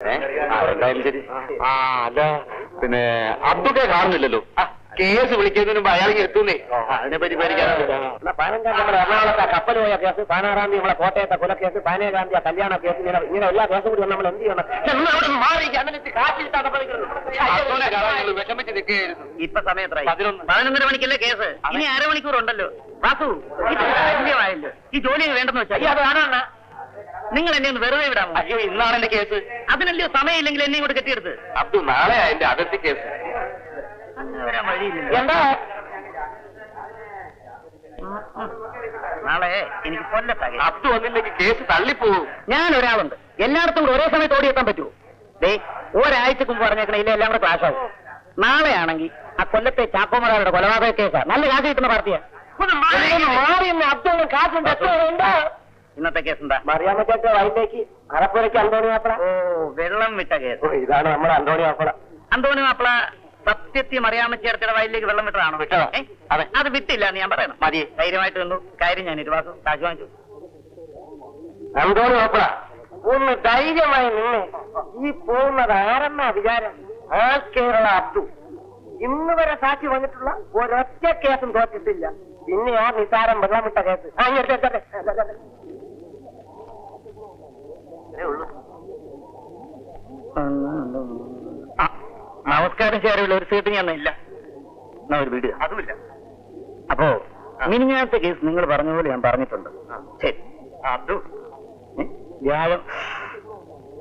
എന്തായാലും ശരി. അല്ല പിന്നെ അബ്ദുക്കെ കാണുന്നില്ലല്ലോ. കേസ് വിളിക്കുന്നതിന് മുമ്പ് അയാൾക്ക് എത്തുന്നേ. അതിനെ പറ്റി പേടിക്കാറില്ല. 15 നമ്മുടെ എറണാകുളത്തെ കപ്പൽ പോയ കേസ്, 16 നമ്മളെ കോട്ടയത്തെ കൊലക്കേസ്, 17 കല്യാണ കേസ്, ഇങ്ങനെ എല്ലാ കേസും കൂടി നമ്മൾ എന്ത് ചെയ്യണം? വിഷമിച്ച് നിൽക്കുകയായിരുന്നു. ഇപ്പൊ സമയത്തായി 11 മണിക്കല്ലേ കേസ്. ഇനി അരമണിക്കൂർ ഉണ്ടല്ലോ. വാസു ധന്യമായല്ലോ. ഈ ജോലി വേണ്ടെന്ന് വെച്ചാൽ അത് കാണാണ്. നിങ്ങൾ എന്നെ ഒന്ന് വെറുതെ വിടാമോ? അയ്യോ, ഇന്നാണ് എന്റെ കേസ്. അതിനല്ലയോ സമയമില്ലെങ്കിൽ എന്നെ ഇങ്ങോട്ട് കെട്ടിയെടുത്ത്. അബ്ദു, നാളെ എന്റെ അതിർത്തി കേസ്. വരാൻ വഴിയില്ല. എന്താ നാളെ എനിക്ക് കൊല്ലത്താകെ. അബ്ദു വന്നില്ലെങ്കിൽ കേസ് തള്ളിപ്പോവും. ഞാൻ ഒരാളുണ്ട്. എല്ലായിടത്തും കൂടെ ഒരേ സമയത്ത് ഓടിയെത്താൻ പറ്റുമോ? ദേ, ഒരാഴ്ചക്ക് മുമ്പ് പറഞ്ഞേക്കണ ഇല്ല, എല്ലാം കൂടെ ക്ലാഷ് ആവും. നാളെ ആണെങ്കിൽ ആ കൊല്ലത്തെ ചാക്കോമറാരുടെ കൊലപാതക കേസാ. നല്ല കാശ് കിട്ടുന്ന പാർട്ടിയാ. അബ്ദു കാശുണ്ട്. ഇന്നത്തെ കേസ് എന്താ? മറിയാമ്മച്ചേക്ക് വൈകിട്ടേക്ക് അറപ്പുരയ്ക്ക് അന്തോണി മാപ്പിള. ഓ, വെള്ളം വിട്ട കേസ്. ഇതാണ് നമ്മുടെ അന്തോണി മാപ്പിള. അന്തോണി മാപ്പിള സത്യത്തിൽ മറിയാമ്മച്ചേർത്തിയുടെ വയലിലേക്ക് വെള്ളം വിട്ടതാണോ? വിട്ടതാ. അതെ, അത് വിട്ടില്ല എന്ന് ഞാൻ പറയണം. മതി, ധൈര്യമായിട്ട് നിന്നു. കാര്യം ഞാൻ ഇരുവാസം കാശ് വാങ്ങിച്ചു. അന്തോണി മാപ്പിള, ഒന്ന് ധൈര്യമായി നിന്ന്. ഈ പോകുന്നത് ആരെന്നാ വിചാരം? ആൾ കേരള അബ്ദു ഇന്ന് വരെ സാക്ഷി വന്നിട്ടുള്ള ഒരൊറ്റ കേസും തോറ്റിട്ടില്ല. പിന്നെ ആ നിസാരം വെള്ളം വിട്ട കേസ്. നമസ്കാരം ചേരുള്ള ഒരു സീറ്റ് ഞാൻ ഇല്ല. എന്നാ ഒരു വീട് അതുമില്ല. അപ്പോ മിനിഞ്ഞാത്ത കേസ് നിങ്ങൾ പറഞ്ഞ പോലെ ഞാൻ പറഞ്ഞിട്ടുണ്ട്. ശരി. അബ്ദു,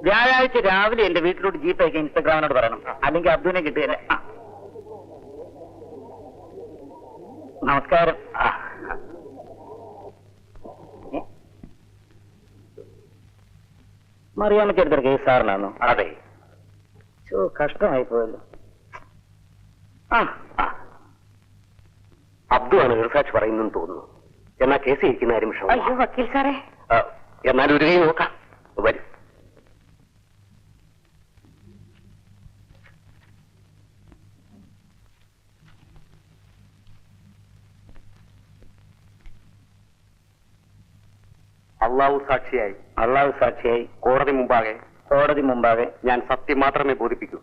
വ്യാഴാഴ്ച രാവിലെ എന്റെ വീട്ടിലോട്ട് ജീപ്പ് അയക്കാൻ ഇൻസ്റ്റാഗ്രാമിനോട് പറയണം. അല്ലെങ്കിൽ അബ്ദുവിനെ കിട്ടുകയല്ലേ. നമസ്കാരം. മറിയാമ്മയ്ക്ക് എടുത്തൊരു കേസ് സാറിനാണോ? അതെ. കഷ്ടമായി പോയല്ലോ. അബ്ദു ആണ് ഈർസാക്ഷി പറയുന്നെന്ന് തോന്നുന്നു. എന്നാ കേസ് ഇരിക്കുന്ന ആരും അയ്യോ വക്കീൽ സാറേ. എന്നാൽ ഒരു കൈ നോക്കാം. വരും. അള്ളാഹു സാക്ഷിയായി കോടതി മുമ്പാകെ ഞാൻ സത്യം മാത്രമേ ബോധിപ്പിക്കൂ.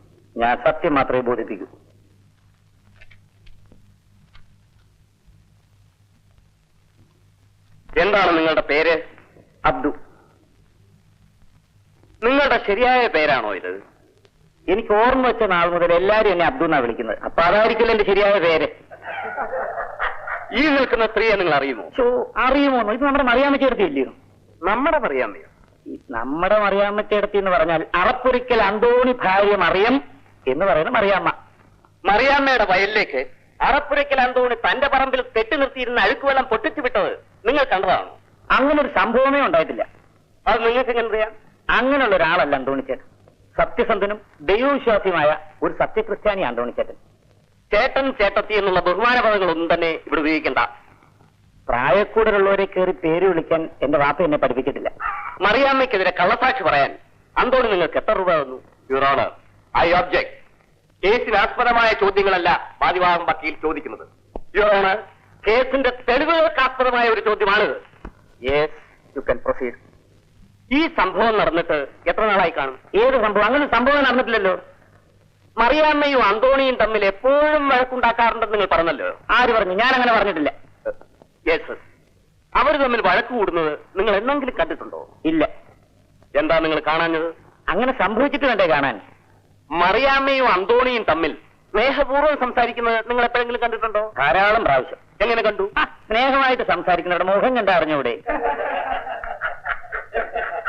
എന്താണ് നിങ്ങളുടെ പേര്? അബ്ദു. നിങ്ങളുടെ ശരിയായ പേരാണോ ഇത്? എനിക്ക് ഓർമ്മ വെച്ച നാൾ മുതൽ എല്ലാരും എന്നെ അബ്ദു എന്നാ വിളിക്കുന്നത്. അപ്പൊ അതായിരിക്കില്ല എന്റെ ശരിയായ പേര്. ഈ നിൽക്കുന്ന സ്ത്രീയെ നിങ്ങൾ അറിയുമോ? അറിയുമോന്നോ? ഇത് നമ്മുടെ മറിയാമ്മച്ചേർത്തി ഇല്ലയോ? നമ്മുടെ മറിയാമ്മയോ? നമ്മുടെ മറിയാമ്മച്ചേർത്തി എന്ന് പറഞ്ഞാൽ അറപ്പുരയ്ക്കൽ അന്തോണി ഭാര്യ മറിയം എന്ന് പറയുന്ന മറിയാമ്മ. മറിയാമ്മയുടെ വയലിലേക്ക് അറപ്പുരയ്ക്കൽ അന്തോണി തന്റെ പറമ്പിൽ കെട്ടി നിർത്തിയിരുന്ന അഴുക്കുവെള്ളം പൊട്ടിച്ചു വിട്ടത് നിങ്ങൾ കണ്ടതാണോ? അങ്ങനെ ഒരു സംഭവമേ ഉണ്ടായിട്ടില്ല. അത് നിങ്ങൾക്ക് എങ്ങനെ അറിയാം? അങ്ങനെയുള്ള ഒരാളല്ല അന്തോണിച്ചേട്ടൻ. സത്യസന്ധനും ദൈവവിശ്വാസിയുമായ ഒരു സത്യക്രിസ്ത്യാനി അന്തോണിച്ചേട്ടൻ. ചേട്ടൻ ചേട്ടത്തി എന്നുള്ള ബഹുമാന പദങ്ങളൊന്നും തന്നെ ഇവിടെ ഉപയോഗിക്കണ്ട. പ്രായക്കൂടലുള്ളവരെ കയറി പേര് വിളിക്കാൻ എന്റെ വാപ്പ എന്നെ പഠിപ്പിച്ചിട്ടില്ല. മറിയാമ്മയ്ക്കെതിരെ കള്ളസാക്ഷി പറയാൻ അന്തോണി നിങ്ങൾക്ക് എത്ര രൂപ തന്നു? Your honour, I object. കേസിനാസ്പദമായ ചോദ്യങ്ങളല്ല വാദിവാദം വക്കീൽ ചോദിക്കുന്നത്. യുവർ ഓണർ, കേസിന്റെ തെളിവുകൾക്കാസ്പദമായ ഒരു ചോദ്യമാണിത്. Yes, you can proceed. ഈ സംഭവം നടന്നിട്ട് എത്ര നാളായി കാണും? ഏത് സംഭവം? അങ്ങനെ സംഭവം നടന്നിട്ടില്ലല്ലോ. മറിയാമ്മയും അന്തോണിയും തമ്മിൽ എപ്പോഴും വഴക്കുണ്ടാക്കാറുണ്ടെന്ന് നിങ്ങൾ പറഞ്ഞല്ലോ. ആര് പറഞ്ഞു? ഞാൻ അങ്ങനെ പറഞ്ഞിട്ടില്ല. യെസ്. അവർ തമ്മിൽ വഴക്ക് കൂടുന്നത് നിങ്ങൾ എന്തെങ്കിലും കണ്ടിട്ടുണ്ടോ? ഇല്ല. എന്താ നിങ്ങൾ കാണാഞ്ഞത്? അങ്ങനെ സംഭവിച്ചിട്ട് വേണ്ടേ കാണാൻ? മറിയാമ്മയും അന്തോണിയും തമ്മിൽ സ്നേഹപൂർവ്വം സംസാരിക്കുന്നത് നിങ്ങൾ എപ്പോഴെങ്കിലും കണ്ടിട്ടുണ്ടോ? ധാരാളം പ്രാവശ്യം. എങ്ങനെ കണ്ടു? സ്നേഹമായിട്ട് സംസാരിക്കുന്നവരുടെ മുഖം കണ്ടാ അറിഞ്ഞൂടെ?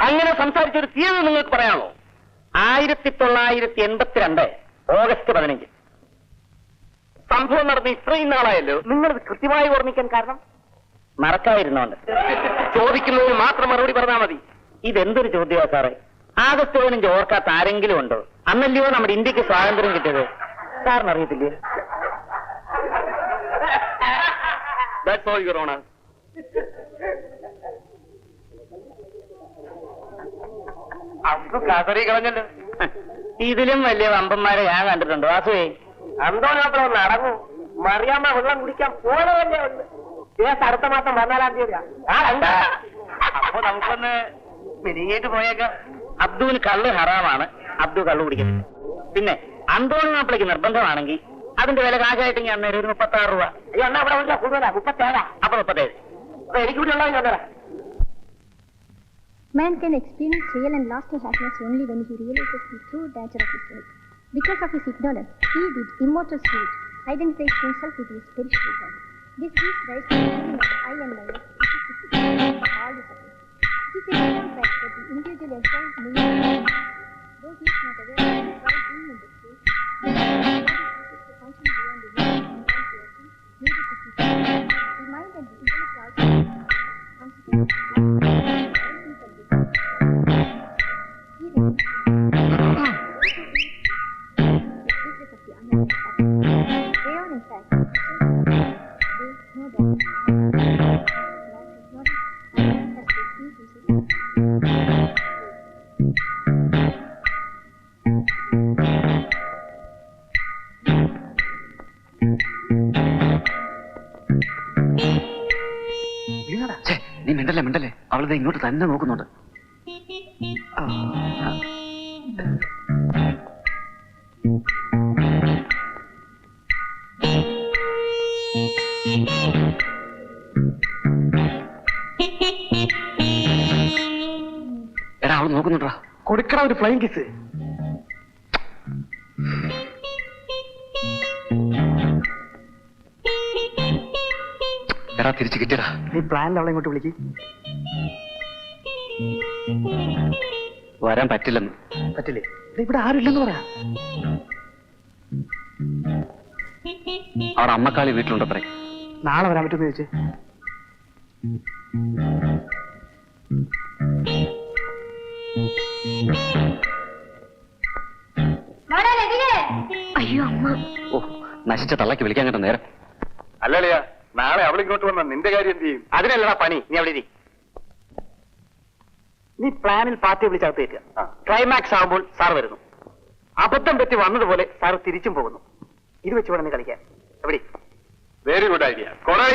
അങ്ങനെ സംസാരിച്ചൊരു തീയതി നിങ്ങൾക്ക് പറയാമോ? 1982 ഓഗസ്റ്റ് 15. സംഭവം നടന്ന് ഇത്രയും നാളായല്ലോ. നിങ്ങളിത് കൃത്യമായി ഓർമ്മിക്കാൻ കാരണം? മറക്കാതിരുന്നോണ്ട്. ചോദിക്കുന്നതിന് മാത്രം മറുപടി പറഞ്ഞാൽ മതി. ഇതെന്തൊരു ചോദ്യമാ സാറേ? ആഗസ്റ്റ് 15 ഓർക്കാത്ത ആരെങ്കിലും ഉണ്ടോ? അന്നല്ലയോ നമ്മുടെ ഇന്ത്യക്ക് സ്വാതന്ത്ര്യം കിട്ടിയത്. സാറിന് അറിയത്തില്ലേ? That's all, Your Honor. Abdu കസറി കളഞ്ഞല്ലോ. ഇതിലും വലിയ വമ്പന്മാരെ ഞാൻ കണ്ടിട്ടുണ്ട്. വാസുവേ, അന്തോണി മാത്രം ഒന്ന് അടങ്ങൂ. മറിയാമ്മ വെള്ളം കുടിക്കാൻ പോലതല്ലേ ഉണ്ട്. കേസ് അടുത്ത മാസം 14-ാം തീയതി. അപ്പൊ നമുക്കൊന്ന് പിരിഞ്ഞിട്ട് പോയേക്കാം. അബ്ദുവിന് കള്ള് ഹറാമാണ്, അബ്ദു കള്ളു കുടിക്കത്തില്ല. പിന്നെ അന്തോണി മാപ്പിളയ്ക്ക് നിർബന്ധമാണെങ്കിൽ അതിന്റെ വില കാശായിട്ട് ഞാൻ നേരെ ഒരു 36 രൂപ. അയ്യോ എന്നാ അവിടെ വല്ല കൂടുതലാ, 37. അപ്പൊ 37. അപ്പൊ എനിക്ക് കൂടി ഉള്ളത് ഞാൻ തരാം. Man can experience real and lasting happiness only when he realizes the true nature of his life. Because of his ignorance, he, with immortal spirit, identifies himself with his perishable body. This gives rise to the feeling of I and mine, which is the secret of all the suffering. It is a known fact that the individual enjoys meaning, though he is not aware of it while being in the state. The body ceases to function beyond the will and non-creation needed to keep it. The mind and the intellect also constitute നീ മിണ്ടല്ലേ അവളിത് ഇങ്ങോട്ട് തന്നെ നോക്കുന്നുണ്ട്. എടാ അവൾ നോക്കുന്നുണ്ടാ, കൊടുക്കണ ഒരു flying kiss. എടാ തിരിച്ചു കിട്ടിയടാ. നീ പ്ലാനിൽ അവളെ ഇങ്ങോട്ട് വിളിക്ക്. വരാൻ പറ്റില്ലെന്ന്. പറ്റില്ലേ? ഇവിടെ ആരുമില്ലെന്ന് പറയാ. അവിടെ അമ്മക്കാളി വീട്ടിലുണ്ട് പറയും. നാളെ വരാൻ പറ്റുമെന്ന് ചോദിച്ചേ. അയ്യോ അമ്മ. ഓ, നശിച്ച തള്ളക്ക് വിളിക്കാൻ കേട്ട നേരം. അല്ലല്ലയാ, നാളെ അവളിങ്ങോട്ട് വന്ന നിന്റെ കാര്യം എന്ത് ചെയ്യും? അതിനല്ലടാ പണി. നീ അവിടെ ഇരി. നീ പ്ലാനിൽ പാർട്ടിയെ വിളിച്ചകത്തേക്ക്. ക്ലൈമാക്സ് ആകുമ്പോൾ സാർ വരുന്നു. അബദ്ധം പറ്റി വന്നതുപോലെ സാർ തിരിച്ചും പോകുന്നു. ഇത് വെച്ച് വേണം നീ കളിക്കാൻ. എവിടെ? Very good idea. കൊറേ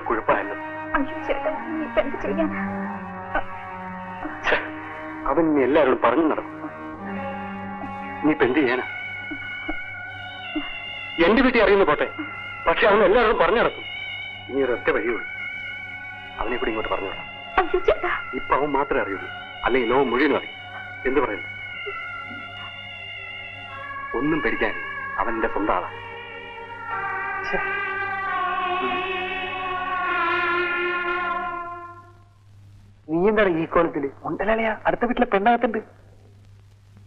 കുഴപ്പമായല്ലോ. അവൻ ഇനി എല്ലാവരോടും പറഞ്ഞു നടക്കും. നീ ഇപ്പൊ എന്ത് ചെയ്യാനാ? എന്റെ വീട്ടിൽ അറിയുന്ന പോട്ടെ, പക്ഷെ അവൻ എല്ലാവരോടും പറഞ്ഞു നടക്കും. ഇനി ഒരൊറ്റ വഴിയുള്ളൂ, അവനെ കൂടി ഇങ്ങോട്ട് പറഞ്ഞു വിടാം. ഇപ്പൊ അവൻ മാത്രമേ അറിയുള്ളൂ, അല്ലെങ്കിൽ ലോകം മുഴുവനും അറിയും. എന്ത് പറയുന്നു? ഒന്നും പേടിക്കാൻ, അവന്റെ സ്വന്തം ആളാണ്. നീ എന്താണ് ഈ കോലത്തില്? ഉണ്ടല്ലയാ, അടുത്ത വീട്ടിലെ പെണ്ണകത്തുണ്ട്.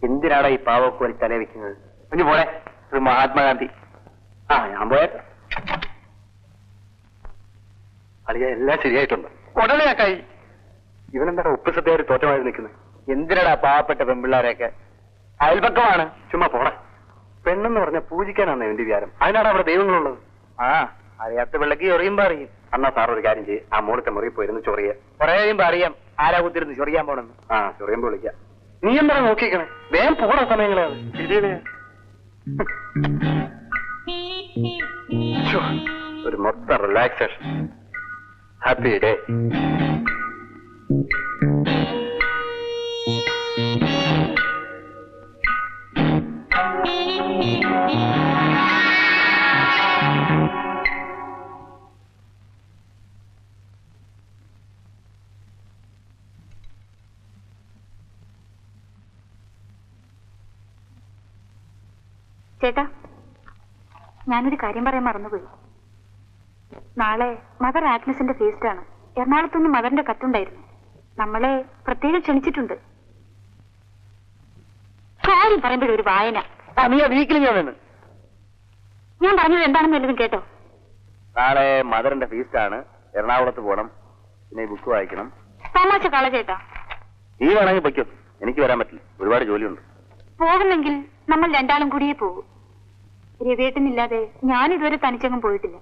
എന്തിനാടാ ഈ പാവക്കോലി തല വെക്കുന്നത്? കുഞ്ഞു പോരെ, ഒരു മഹാത്മാഗാന്ധി. ഞാൻ പോയേക്കാം. അളിയ എല്ലാം ശരിയായിട്ടുണ്ട്. ഉടനെയാക്കായി. ഇവനെന്താ ഉപ്പ് സദ്യയായി തോറ്റമായി നിൽക്കുന്നത്? എന്തിനാടാ പാവപ്പെട്ട പെൺപിള്ളാരെയൊക്കെ? അയൽപക്കമാണ്. ചുമ്മാ പോടാ. പെണ്ണെന്ന് പറഞ്ഞാൽ പൂജിക്കാനാണ് എന്റെ വിചാരം. അതിനാണ് അവിടെ ദൈവങ്ങളുള്ളത്. അറിയാത്ത പിള്ളക്ക് ചൊറിയുമ്പോ അറിയും. അന്നാ സാർ ഒരു കാര്യം ചെയ്യും, ആ മോളത്തെ മുറി പോയിരുന്നു ചൊറിയ. കുറെ കഴിയുമ്പോ അറിയാം ആരാ കുത്തിരുന്ന് ചൊറിയാൻ പോണെന്ന്. ചൊറിയുമ്പോ വിളിക്കാം. നീ എന്താ നോക്കിക്കണേ? വേഗം പോണ സമയങ്ങളാണ്. ഒരു മൊത്തം റിലാക്സേഷൻ. Happy day. ചേട്ടാ, ഞാനൊരു കാര്യം പറയാൻ മറന്നുപോയി. നാളെ മദർ ആഗ്നസിന്റെ ഫീസ്റ്റാണ്. എറണാകുളത്തുനിന്ന് മദറിന്റെ കത്തുണ്ടായിരുന്നു. നമ്മളെ പ്രത്യേകം ക്ഷണിച്ചിട്ടുണ്ട്. കാര്യം പറയുമ്പോഴൊരു വായന. നീ വീക്കിൽ വന്നു. ഞാൻ പറഞ്ഞത് എന്താണെന്ന് വല്ലതും കേട്ടോ? നാളെ മദറിന്റെ ഫീസ്റ്റാണ്. എറണാകുളത്ത് പോകണം. പിന്നെ ബുക്ക് വായിക്കണം. തമാശ കളചേട്ടാ. നീ വേണമെങ്കിൽ പൊയ്ക്കോ, എനിക്ക് വരാൻ പറ്റില്ല, ഒരുപാട് ജോലിയുണ്ട്. പോകുന്നെങ്കിൽ നമ്മൾ രണ്ടാളും കൂടിയേ പോകൂ. രവിയേട്ടനില്ലാതെ ഞാനിതുവരെ തനിച്ചങ്ങും പോയിട്ടില്ല.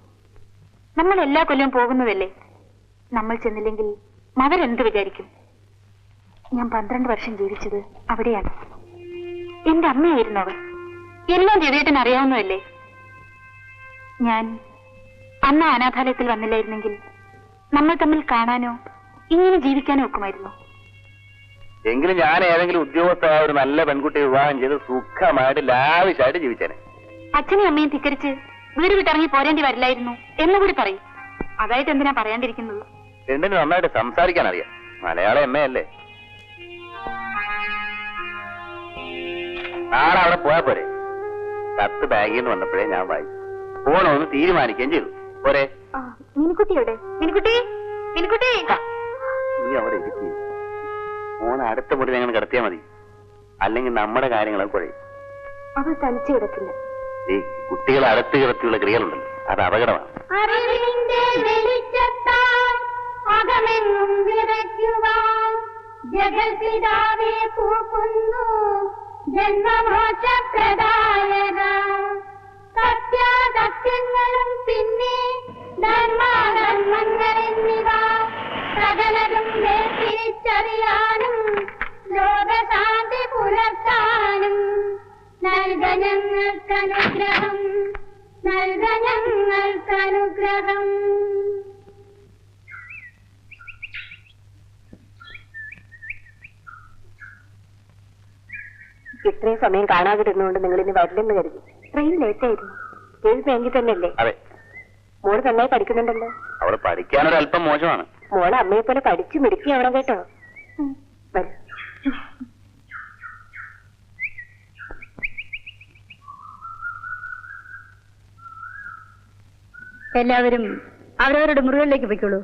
നമ്മൾ എല്ലാ കൊല്ലവും പോകുന്നതല്ലേ. നമ്മൾ ചെന്നില്ലെങ്കിൽ മദർ എന്ത് വിചാരിക്കും? ഞാൻ 12 വർഷം ജീവിച്ചത് അവിടെയാണ്. എന്റെ അമ്മയായിരുന്നു അവർ. എല്ലാം രവിയേട്ടൻ അറിയാവുന്നതല്ലേ. ഞാൻ അന്ന് അനാഥാലയത്തിൽ വന്നില്ലായിരുന്നെങ്കിൽ നമ്മൾ തമ്മിൽ കാണാനോ ഇങ്ങനെ ജീവിക്കാനോ ഒക്കുമായിരുന്നു. എങ്കിലും ഞാൻ ഏതെങ്കിലും ഉദ്യോഗസ്ഥയായ ഒരു നല്ല പെൺകുട്ടിയെ വിവാഹം ചെയ്ത് സുഖമായിട്ട് ലാവിശായിട്ട് ജീവിച്ചേനെ. അച്ഛനെയും അമ്മയും ധിക്കരിച്ച് വീട് വിട്ടിറങ്ങി പോരേണ്ടി വരില്ലായിരുന്നു എന്നുകൂടി പറയും. അതായിട്ട് എന്തിനാ പറയാണ്ടിരിക്കുന്നത്? രണ്ടിന് നന്നായിട്ട് സംസാരിക്കാൻ അറിയാം. മലയാളം എമ്മയല്ലേ. നാളെ അവിടെ പോയാ പോരെ. കത്ത് ബാഗിൽ നിന്ന് വന്നപ്പോഴേ ഞാൻ വായിച്ചു. പോണോന്ന് തീരുമാനിക്കുകയും ചെയ്തു. പോരെ. മിനിക്കുട്ടിയുടെ മിനിക്കുട്ടി മിനിക്കുട്ടി നീ അവിടെ ഇരിക്കും. മോനെ അടുത്ത മുറി ഞങ്ങൾ കിടത്തിയാൽ മതി. അല്ലെങ്കിൽ നമ്മുടെ കാര്യങ്ങളൊക്കെ കുഴയും. അവൾ തനിച്ചു കിടക്കില്ല. ഈ കുട്ടികളെ അടുത്ത് കിടത്തിയുള്ള ക്രിയകളുണ്ടല്ലോ, അത് അപകടമാണ്. അറിവിന്റെ വെളിച്ചത്താൽ അകമെങ്ങും വിറയ്ക്കുവാൻ ജഗൽപിതാവേ പൂക്കുന്നു ജന്മമോക്ഷപ്രദായക. സത്യാസത്യങ്ങളും പിന്നെ ധർമാധർമ്മങ്ങളെന്നിവ സകലതും വേർതിരിച്ചറിയാനും ലോകശാന്തി പുലർത്താനും നൽക ഞങ്ങൾക്കനുഗ്രഹം, നൽക ഞങ്ങൾക്കനുഗ്രഹം. ഇത്രയും സമയം കാണാതിരുന്നുകൊണ്ട് നിങ്ങൾ ഇനി വരില്ലെന്ന് കരുതി. ട്രെയിൻ ലേറ്റ് ആയിരുന്നു. എഴുതെങ്കിൽ തന്നെയല്ലേ? അതെ, മോള് നന്നായി പഠിക്കുന്നുണ്ടല്ലോ. അവള് പഠിക്കാനൊരല്പം മോശമാണ്. മോള് അമ്മയെ പോലെ പഠിച്ചു മിടുക്കിയാവണം കേട്ടോ. വരൂ. എല്ലാവരും അവരവരുടെ മുറികളിലേക്ക് പോയിക്കോളൂ.